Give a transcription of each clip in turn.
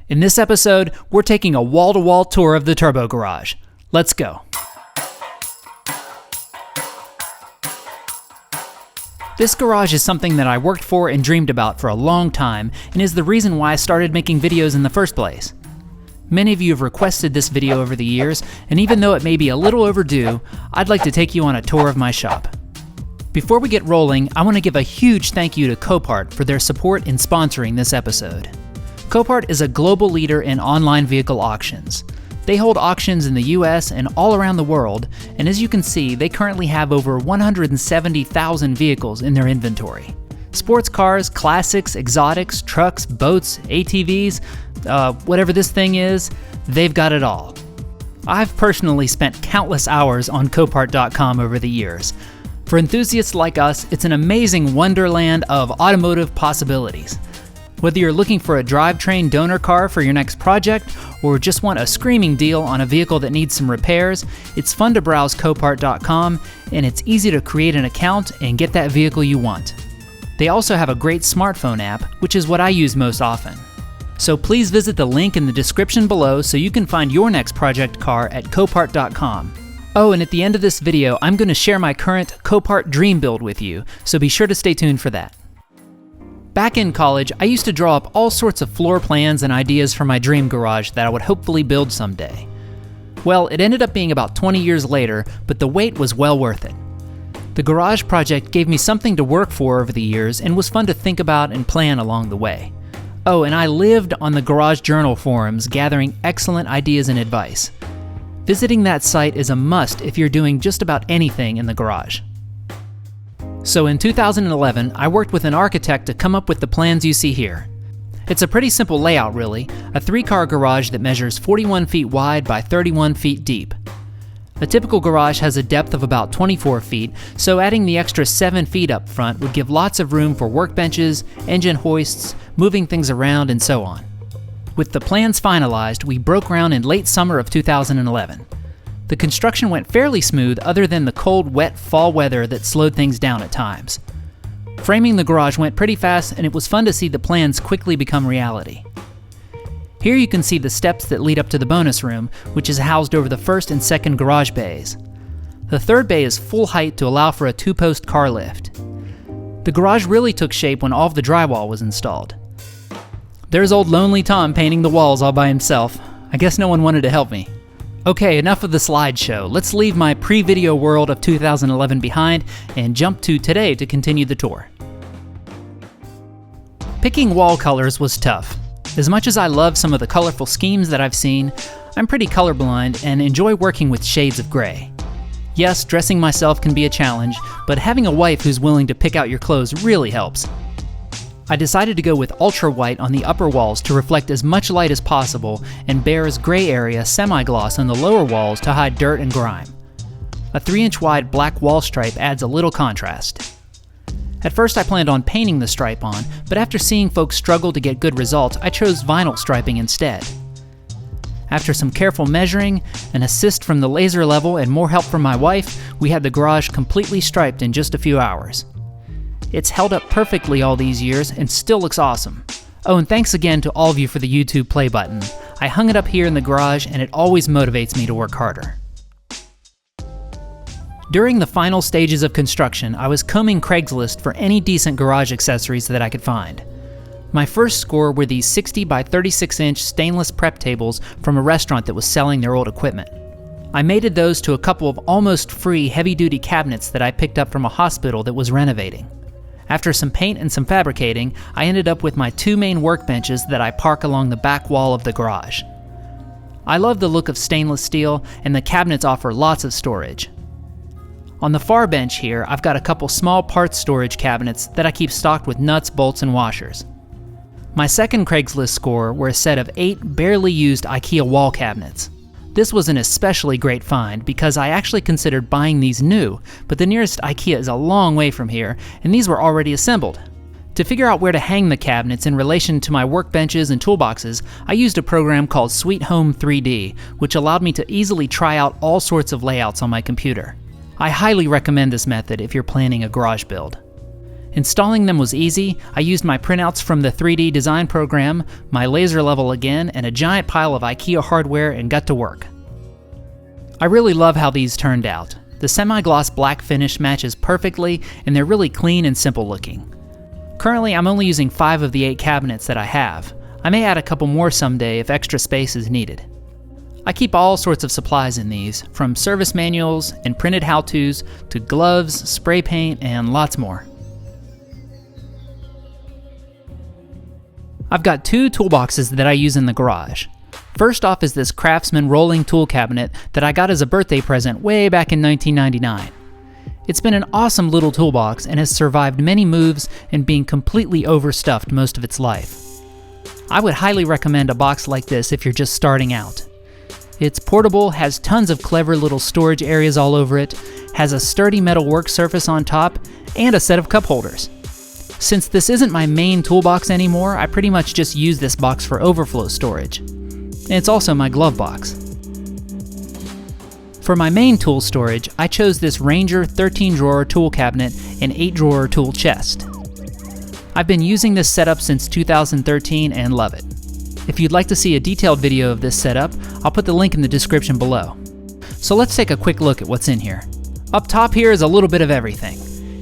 In this episode, we're taking a wall-to-wall tour of the Turbo Garage. Let's go. This garage is something that I worked for and dreamed about for a long time, and is the reason why I started making videos in the first place. Many of you have requested this video over the years, and even though it may be a little overdue, I'd like to take you on a tour of my shop. Before we get rolling, I want to give a huge thank you to COPART for their support in sponsoring this episode. COPART is a global leader in online vehicle auctions. They hold auctions in the US and all around the world, and as you can see, they currently have over 170,000 vehicles in their inventory. Sports cars, classics, exotics, trucks, boats, ATVs, whatever this thing is, they've got it all. I've personally spent countless hours on COPART.com over the years. For enthusiasts like us, it's an amazing wonderland of automotive possibilities. Whether you're looking for a drivetrain donor car for your next project, or just want a screaming deal on a vehicle that needs some repairs, it's fun to browse COPART.com, and it's easy to create an account and get that vehicle you want. They also have a great smartphone app, which is what I use most often. So please visit the link in the description below so you can find your next project car at COPART.com. Oh, and at the end of this video, I'm going to share my current COPART dream build with you, so be sure to stay tuned for that. Back in college, I used to draw up all sorts of floor plans and ideas for my dream garage that I would hopefully build someday. Well, it ended up being about 20 years later, but the wait was well worth it. The garage project gave me something to work for over the years and was fun to think about and plan along the way. Oh, and I lived on the Garage Journal forums gathering excellent ideas and advice. Visiting that site is a must if you're doing just about anything in the garage. So in 2011, I worked with an architect to come up with the plans you see here. It's a pretty simple layout really, a 3-car garage that measures 41 feet wide by 31 feet deep. A typical garage has a depth of about 24 feet, so adding the extra 7 feet up front would give lots of room for workbenches, engine hoists, moving things around, and so on. With the plans finalized, we broke ground in late summer of 2011. The construction went fairly smooth other than the cold, wet fall weather that slowed things down at times. Framing the garage went pretty fast, and it was fun to see the plans quickly become reality. Here you can see the steps that lead up to the bonus room, which is housed over the first and second garage bays. The third bay is full height to allow for a 2-post car lift. The garage really took shape when all of the drywall was installed. There's old Lonely Tom painting the walls all by himself. I guess no one wanted to help me. Okay, enough of the slideshow. Let's leave my pre-video world of 2011 behind and jump to today to continue the tour. Picking wall colors was tough. As much as I love some of the colorful schemes that I've seen, I'm pretty colorblind and enjoy working with shades of gray. Yes, dressing myself can be a challenge, but having a wife who's willing to pick out your clothes really helps. I decided to go with ultra white on the upper walls to reflect as much light as possible, and Bear's gray area semi-gloss on the lower walls to hide dirt and grime. A 3-inch wide black wall stripe adds a little contrast. At first I planned on painting the stripe on, but after seeing folks struggle to get good results, I chose vinyl striping instead. After some careful measuring, an assist from the laser level, and more help from my wife, we had the garage completely striped in just a few hours. It's held up perfectly all these years and still looks awesome. Oh, and thanks again to all of you for the YouTube play button. I hung it up here in the garage and it always motivates me to work harder. During the final stages of construction, I was combing Craigslist for any decent garage accessories that I could find. My first score were these 60 by 36 inch stainless prep tables from a restaurant that was selling their old equipment. I mated those to a couple of almost free heavy-duty cabinets that I picked up from a hospital that was renovating. After some paint and some fabricating, I ended up with my 2 main workbenches that I park along the back wall of the garage. I love the look of stainless steel, and the cabinets offer lots of storage. On the far bench here, I've got a couple small parts storage cabinets that I keep stocked with nuts, bolts, and washers. My second Craigslist score were a set of 8 barely used IKEA wall cabinets. This was an especially great find because I actually considered buying these new, but the nearest IKEA is a long way from here, and these were already assembled. To figure out where to hang the cabinets in relation to my workbenches and toolboxes, I used a program called Sweet Home 3D, which allowed me to easily try out all sorts of layouts on my computer. I highly recommend this method if you're planning a garage build. Installing them was easy. I used my printouts from the 3D design program, my laser level again, and a giant pile of IKEA hardware and got to work. I really love how these turned out. The semi-gloss black finish matches perfectly, and they're really clean and simple looking. Currently, I'm only using 5 of the 8 cabinets that I have. I may add a couple more someday if extra space is needed. I keep all sorts of supplies in these, from service manuals and printed how-tos to gloves, spray paint, and lots more. I've got 2 toolboxes that I use in the garage. First off is this Craftsman rolling tool cabinet that I got as a birthday present way back in 1999. It's been an awesome little toolbox and has survived many moves and being completely overstuffed most of its life. I would highly recommend a box like this if you're just starting out. It's portable, has tons of clever little storage areas all over it, has a sturdy metal work surface on top, and a set of cup holders. Since this isn't my main toolbox anymore, I pretty much just use this box for overflow storage. And it's also my glove box. For my main tool storage, I chose this Ranger 13-drawer tool cabinet and 8-drawer tool chest. I've been using this setup since 2013 and love it. If you'd like to see a detailed video of this setup, I'll put the link in the description below. So let's take a quick look at what's in here. Up top here is a little bit of everything.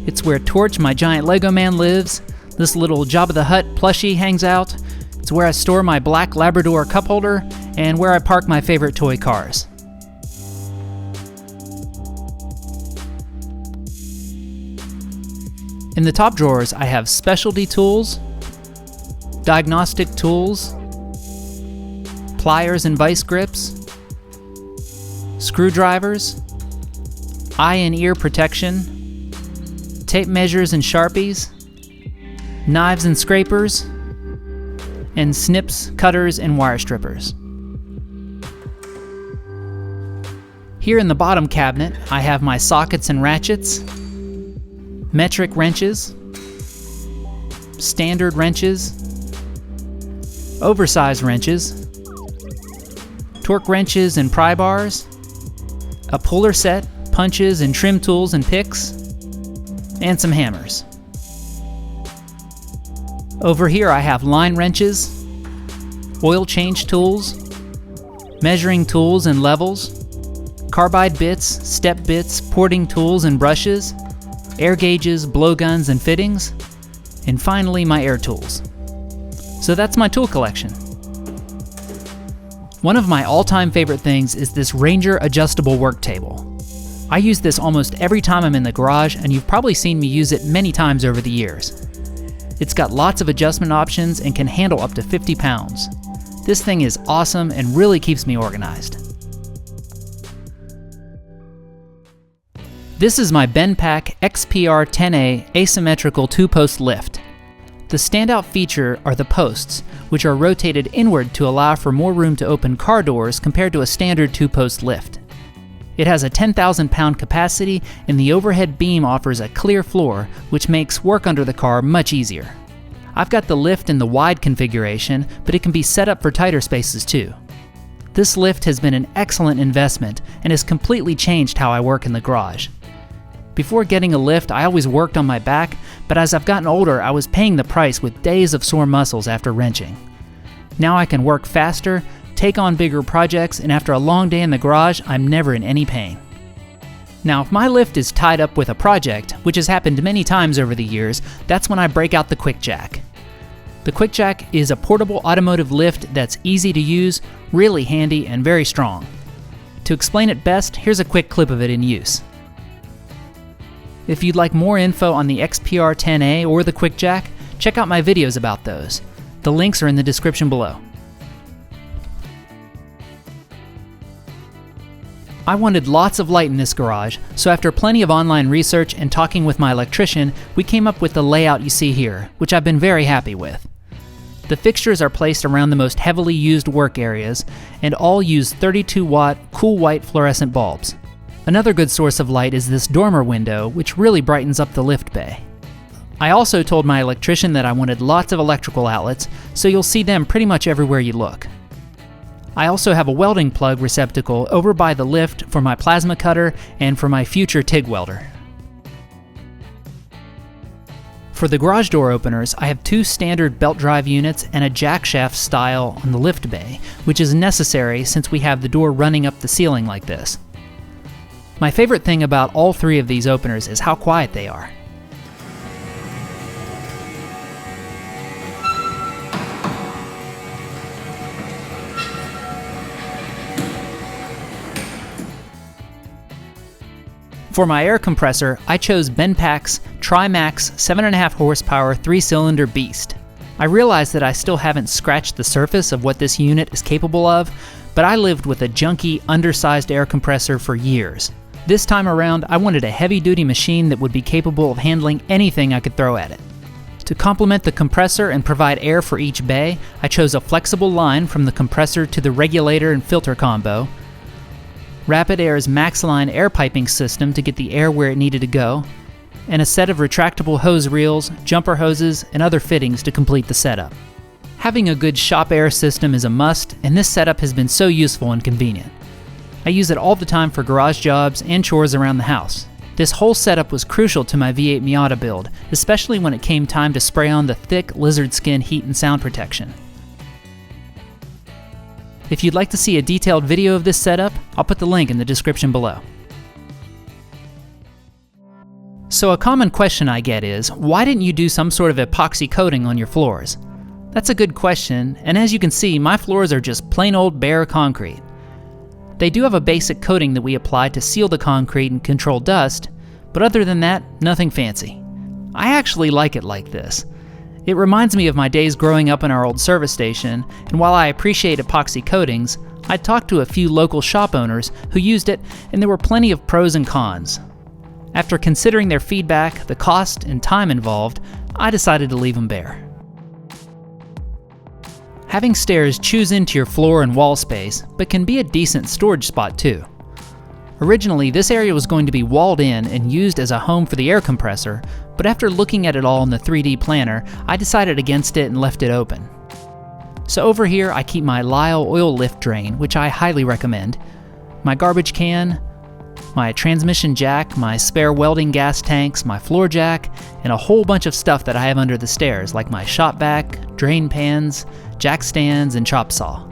It's where Torch, my giant Lego man, lives. This little Jabba the Hutt plushie hangs out. It's where I store my black Labrador cup holder, and where I park my favorite toy cars. In the top drawers, I have specialty tools, diagnostic tools, pliers and vice grips, screwdrivers, eye and ear protection, tape measures and Sharpies, knives and scrapers, and snips, cutters, and wire strippers. Here in the bottom cabinet, I have my sockets and ratchets, metric wrenches, standard wrenches, oversized wrenches, torque wrenches and pry bars, a puller set, punches and trim tools and picks, and some hammers. Over here I have line wrenches, oil change tools, measuring tools and levels, carbide bits, step bits, porting tools and brushes, air gauges, blowguns and fittings, and finally my air tools. So that's my tool collection. One of my all-time favorite things is this Ranger adjustable work table. I use this almost every time I'm in the garage, and you've probably seen me use it many times over the years. It's got lots of adjustment options and can handle up to 50 pounds. This thing is awesome and really keeps me organized. This is my Benpack XPR 10A asymmetrical 2-post lift. The standout feature are the posts, which are rotated inward to allow for more room to open car doors compared to a standard 2-post lift. It has a 10,000-pound capacity, and the overhead beam offers a clear floor, which makes work under the car much easier. I've got the lift in the wide configuration, but it can be set up for tighter spaces too. This lift has been an excellent investment and has completely changed how I work in the garage. Before getting a lift, I always worked on my back, but as I've gotten older, I was paying the price with days of sore muscles after wrenching. Now I can work faster, take on bigger projects, and after a long day in the garage, I'm never in any pain. Now, if my lift is tied up with a project, which has happened many times over the years, that's when I break out the Quick Jack. The Quick Jack is a portable automotive lift that's easy to use, really handy, and very strong. To explain it best, here's a quick clip of it in use. If you'd like more info on the XPR 10A or the Quick Jack, check out my videos about those. The links are in the description below. I wanted lots of light in this garage, so after plenty of online research and talking with my electrician, we came up with the layout you see here, which I've been very happy with. The fixtures are placed around the most heavily used work areas, and all use 32-watt cool white fluorescent bulbs. Another good source of light is this dormer window, which really brightens up the lift bay. I also told my electrician that I wanted lots of electrical outlets, so you'll see them pretty much everywhere you look. I also have a welding plug receptacle over by the lift for my plasma cutter and for my future TIG welder. For the garage door openers, I have two standard belt drive units and a jack shaft style on the lift bay, which is necessary since we have the door running up the ceiling like this. My favorite thing about all three of these openers is how quiet they are. For my air compressor, I chose Benpak's Trimax 7.5 horsepower 3-cylinder beast. I realize that I still haven't scratched the surface of what this unit is capable of, but I lived with a junky, undersized air compressor for years. This time around, I wanted a heavy-duty machine that would be capable of handling anything I could throw at it. To complement the compressor and provide air for each bay, I chose a flexible line from the compressor to the regulator and filter combo, Rapid Air's MaxLine air piping system to get the air where it needed to go, and a set of retractable hose reels, jumper hoses, and other fittings to complete the setup. Having a good shop air system is a must, and this setup has been so useful and convenient. I use it all the time for garage jobs and chores around the house. This whole setup was crucial to my V8 Miata build, especially when it came time to spray on the thick lizard skin heat and sound protection. If you'd like to see a detailed video of this setup, I'll put the link in the description below. So a common question I get is, why didn't you do some sort of epoxy coating on your floors? That's a good question, and as you can see, my floors are just plain old bare concrete. They do have a basic coating that we apply to seal the concrete and control dust, but other than that, nothing fancy. I actually like it like this. It reminds me of my days growing up in our old service station, and while I appreciate epoxy coatings, I talked to a few local shop owners who used it, and there were plenty of pros and cons. After considering their feedback, the cost, and time involved, I decided to leave them bare. Having stairs chews into your floor and wall space, but can be a decent storage spot too. Originally, this area was going to be walled in and used as a home for the air compressor, but after looking at it all in the 3D planner, I decided against it and left it open. So over here, I keep my Lyle oil lift drain, which I highly recommend, my garbage can, my transmission jack, my spare welding gas tanks, my floor jack, and a whole bunch of stuff that I have under the stairs, like my shop vac, drain pans, jack stands, and chop saw.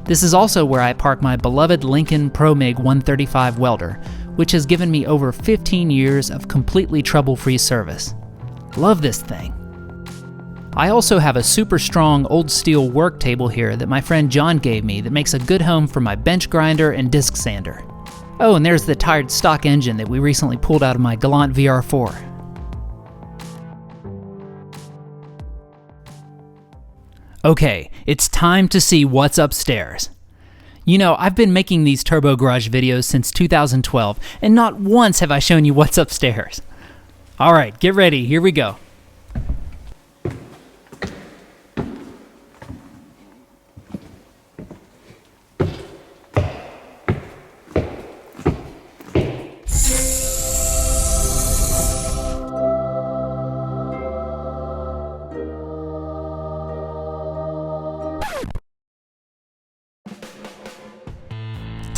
This is also where I park my beloved Lincoln ProMig 135 welder, which has given me over 15 years of completely trouble-free service. Love this thing. I also have a super strong old steel work table here that my friend John gave me that makes a good home for my bench grinder and disc sander. Oh, and there's the tired stock engine that we recently pulled out of my Galant VR4. Okay, it's time to see what's upstairs. You know, I've been making these Turbo Garage videos since 2012, and not once have I shown you what's upstairs. All right, get ready, here we go.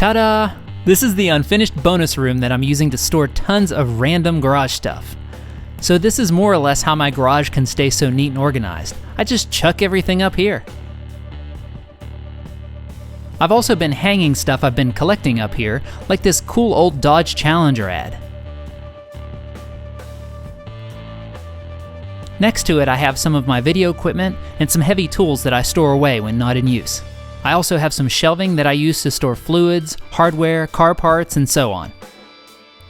Ta-da! This is the unfinished bonus room that I'm using to store tons of random garage stuff. So this is more or less how my garage can stay so neat and organized. I just chuck everything up here. I've also been hanging stuff I've been collecting up here, like this cool old Dodge Challenger ad. Next to it, I have some of my video equipment and some heavy tools that I store away when not in use. I also have some shelving that I use to store fluids, hardware, car parts, and so on.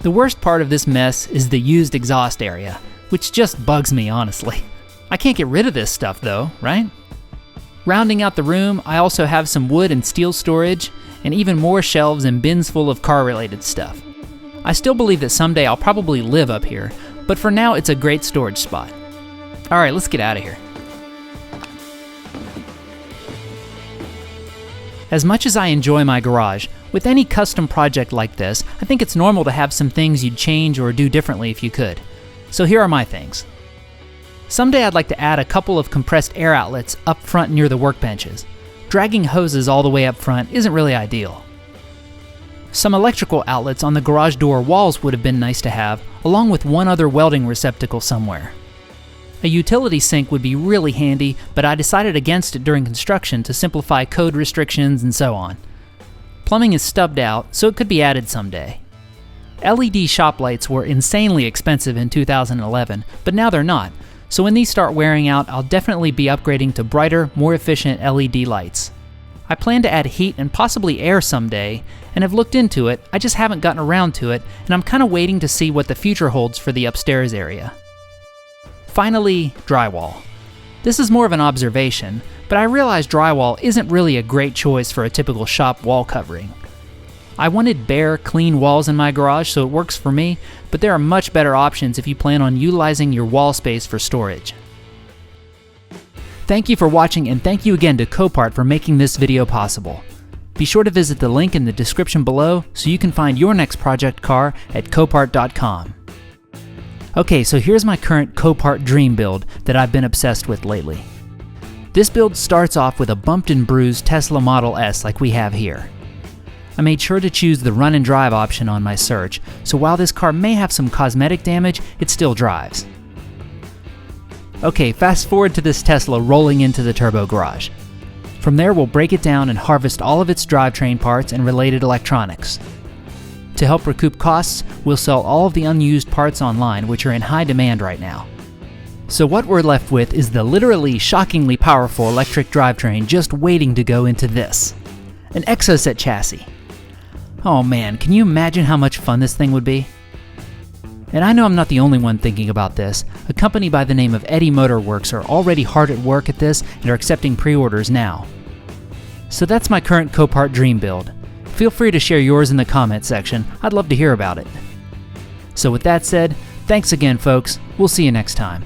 The worst part of this mess is the used exhaust area, which just bugs me, honestly. I can't get rid of this stuff though, right? Rounding out the room, I also have some wood and steel storage, and even more shelves and bins full of car-related stuff. I still believe that someday I'll probably live up here, but for now it's a great storage spot. Alright, let's get out of here. As much as I enjoy my garage, with any custom project like this, I think it's normal to have some things you'd change or do differently if you could. So here are my things. Someday I'd like to add a couple of compressed air outlets up front near the workbenches. Dragging hoses all the way up front isn't really ideal. Some electrical outlets on the garage door walls would have been nice to have, along with one other welding receptacle somewhere. A utility sink would be really handy, but I decided against it during construction to simplify code restrictions and so on. Plumbing is stubbed out, so it could be added someday. LED shop lights were insanely expensive in 2011, but now they're not, so when these start wearing out, I'll definitely be upgrading to brighter, more efficient LED lights. I plan to add heat and possibly air someday, and have looked into it, I just haven't gotten around to it, and I'm kinda waiting to see what the future holds for the upstairs area. Finally, drywall. This is more of an observation, but I realize drywall isn't really a great choice for a typical shop wall covering. I wanted bare, clean walls in my garage, so it works for me, but there are much better options if you plan on utilizing your wall space for storage. Thank you for watching, and thank you again to COPART for making this video possible. Be sure to visit the link in the description below so you can find your next project car at copart.com. Okay, so here's my current COPART dream build that I've been obsessed with lately. This build starts off with a bumped and bruised Tesla Model S like we have here. I made sure to choose the run and drive option on my search, so while this car may have some cosmetic damage, it still drives. Okay, fast forward to this Tesla rolling into the turbo garage. From there, we'll break it down and harvest all of its drivetrain parts and related electronics. To help recoup costs, we'll sell all of the unused parts online, which are in high demand right now. So what we're left with is the literally shockingly powerful electric drivetrain just waiting to go into this. An Exocet chassis. Oh man, can you imagine how much fun this thing would be? And I know I'm not the only one thinking about this. A company by the name of Eddy Motor Works are already hard at work at this and are accepting pre-orders now. So that's my current COPART dream build. Feel free to share yours in the comment section. I'd love to hear about it. So with that said, thanks again folks. We'll see you next time.